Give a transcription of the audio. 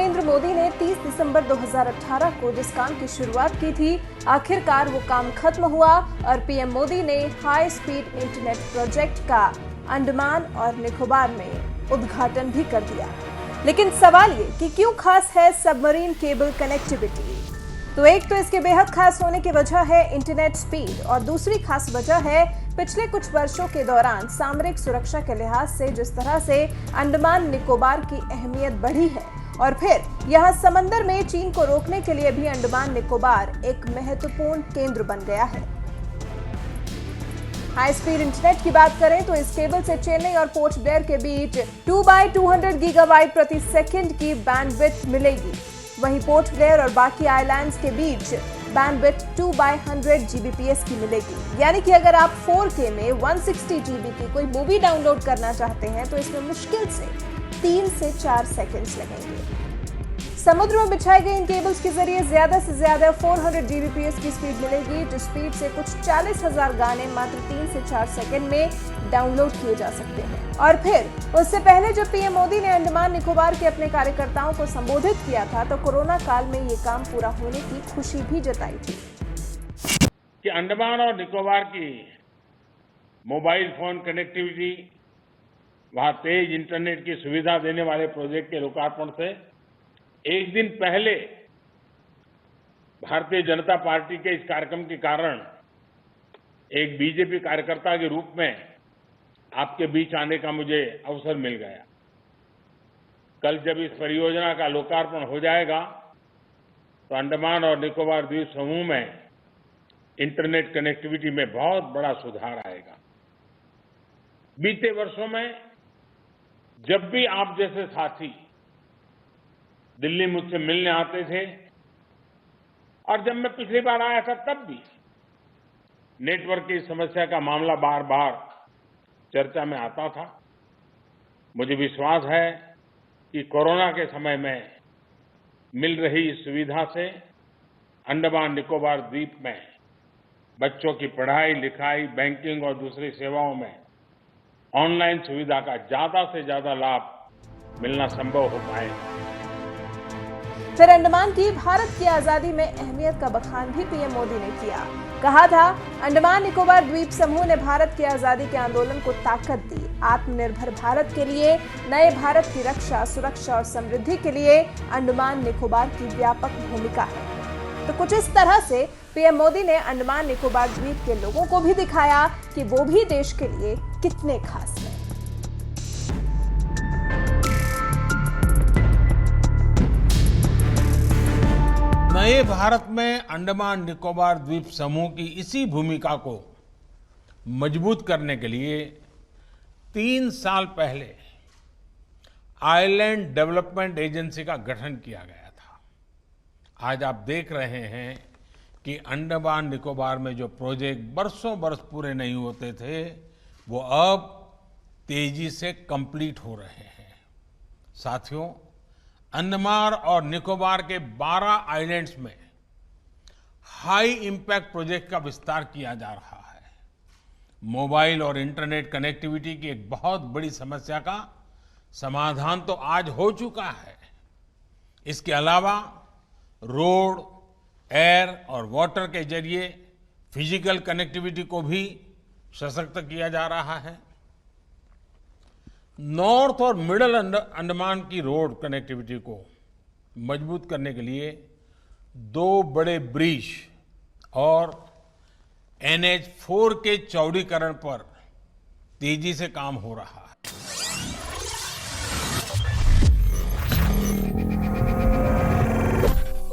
नरेंद्र मोदी ने 30 दिसंबर 2018 को जिस काम की शुरुआत की थी, आखिरकार वो काम खत्म हुआ और पीएम मोदी ने हाई स्पीड इंटरनेट प्रोजेक्ट का अंडमान और निकोबार में उद्घाटन भी कर दिया। लेकिन सवाल ये कि क्यों खास है सबमरीन केबल कनेक्टिविटी? तो एक तो इसके बेहद खास होने की वजह है इंटरनेट स्पीड और दूसरी खास वजह है पिछले कुछ वर्षों के दौरान सामरिक सुरक्षा के लिहाज से जिस तरह से अंडमान निकोबार की अहमियत बढ़ी है और फिर यहां समंदर में चीन को रोकने के लिए भी अंडमान निकोबार एक महत्वपूर्ण केंद्र बन गया है। हाई स्पीड इंटरनेट की बात करें तो इस केबल से चेन्नई और पोर्ट ब्लेयर के बीच 2x200 गीगाबाइट प्रति सेकंड की बैंडविड्थ मिलेगी। वहीं पोर्ट ब्लेयर और बाकी आइलैंड्स के बीच बैंडविड्थ 2x100 Gbps की मिलेगी। यानी कि अगर आप 4K में 160 GB की कोई मूवी डाउनलोड करना चाहते हैं तो इसमें मुश्किल से 3 से 4 सेकंड्स लगेंगे। समुद्र में बिछाए गए इन केबल्स के जरिए ज्यादा से ज्यादा 400 Gbps की स्पीड मिलेगी, जिस स्पीड से कुछ 40,000 गाने मात्र 3 से 4 सेकंड में डाउनलोड किए जा सकते हैं। और फिर उससे पहले जब पीएम मोदी ने अंडमान निकोबार के अपने कार्यकर्ताओं को संबोधित किया था तो कोरोना काल में ये काम पूरा होने की खुशी भी जताई थी कि अंडमान और निकोबार की मोबाइल फोन कनेक्टिविटी, वहां तेज इंटरनेट की सुविधा देने वाले प्रोजेक्ट के लोकार्पण से एक दिन पहले भारतीय जनता पार्टी के इस कार्यक्रम के कारण एक बीजेपी कार्यकर्ता के रूप में आपके बीच आने का मुझे अवसर मिल गया। कल जब इस परियोजना का लोकार्पण हो जाएगा तो अंडमान और निकोबार द्वीप समूह में इंटरनेट कनेक्टिविटी में बहुत बड़ा सुधार आएगा। बीते वर्षों में जब भी आप जैसे साथी दिल्ली मुझसे मिलने आते थे और जब मैं पिछली बार आया था तब भी नेटवर्क की समस्या का मामला बार बार चर्चा में आता था। मुझे विश्वास है कि कोरोना के समय में मिल रही इस सुविधा से अंडमान निकोबार द्वीप में बच्चों की पढ़ाई लिखाई, बैंकिंग और दूसरी सेवाओं में ऑनलाइन सुविधा का ज्यादा से ज्यादा लाभ मिलना संभव हो पाएगा। फिर अंडमान की भारत की आजादी में अहमियत का बखान भी पीएम मोदी ने किया। कहा था, अंडमान निकोबार द्वीप समूह ने भारत की आजादी के आंदोलन को ताकत दी। आत्मनिर्भर भारत के लिए, नए भारत की रक्षा, सुरक्षा और समृद्धि के लिए अंडमान निकोबार की व्यापक भूमिका है। तो कुछ इस तरह से पीएम मोदी ने अंडमान निकोबार द्वीप के लोगों को भी दिखाया कि वो भी देश के लिए कितने खास हैं। नए भारत में अंडमान निकोबार द्वीप समूह की इसी भूमिका को मजबूत करने के लिए 3 साल पहले आइलैंड डेवलपमेंट एजेंसी का गठन किया गया था। आज आप देख रहे हैं कि अंडमान निकोबार में जो प्रोजेक्ट बरसों बरस पूरे नहीं होते थे वो अब तेजी से कंप्लीट हो रहे हैं। साथियों, अंडमान और निकोबार के 12 आइलैंड्स में हाई इंपैक्ट प्रोजेक्ट का विस्तार किया जा रहा है। मोबाइल और इंटरनेट कनेक्टिविटी की एक बहुत बड़ी समस्या का समाधान तो आज हो चुका है। इसके अलावा रोड, एयर और वाटर के जरिए फिजिकल कनेक्टिविटी को भी सशक्त किया जा रहा है। नॉर्थ और मिडल अंडमान की रोड कनेक्टिविटी को मजबूत करने के लिए 2 बड़े ब्रिज और NH4 के चौड़ीकरण पर तेजी से काम हो रहा है।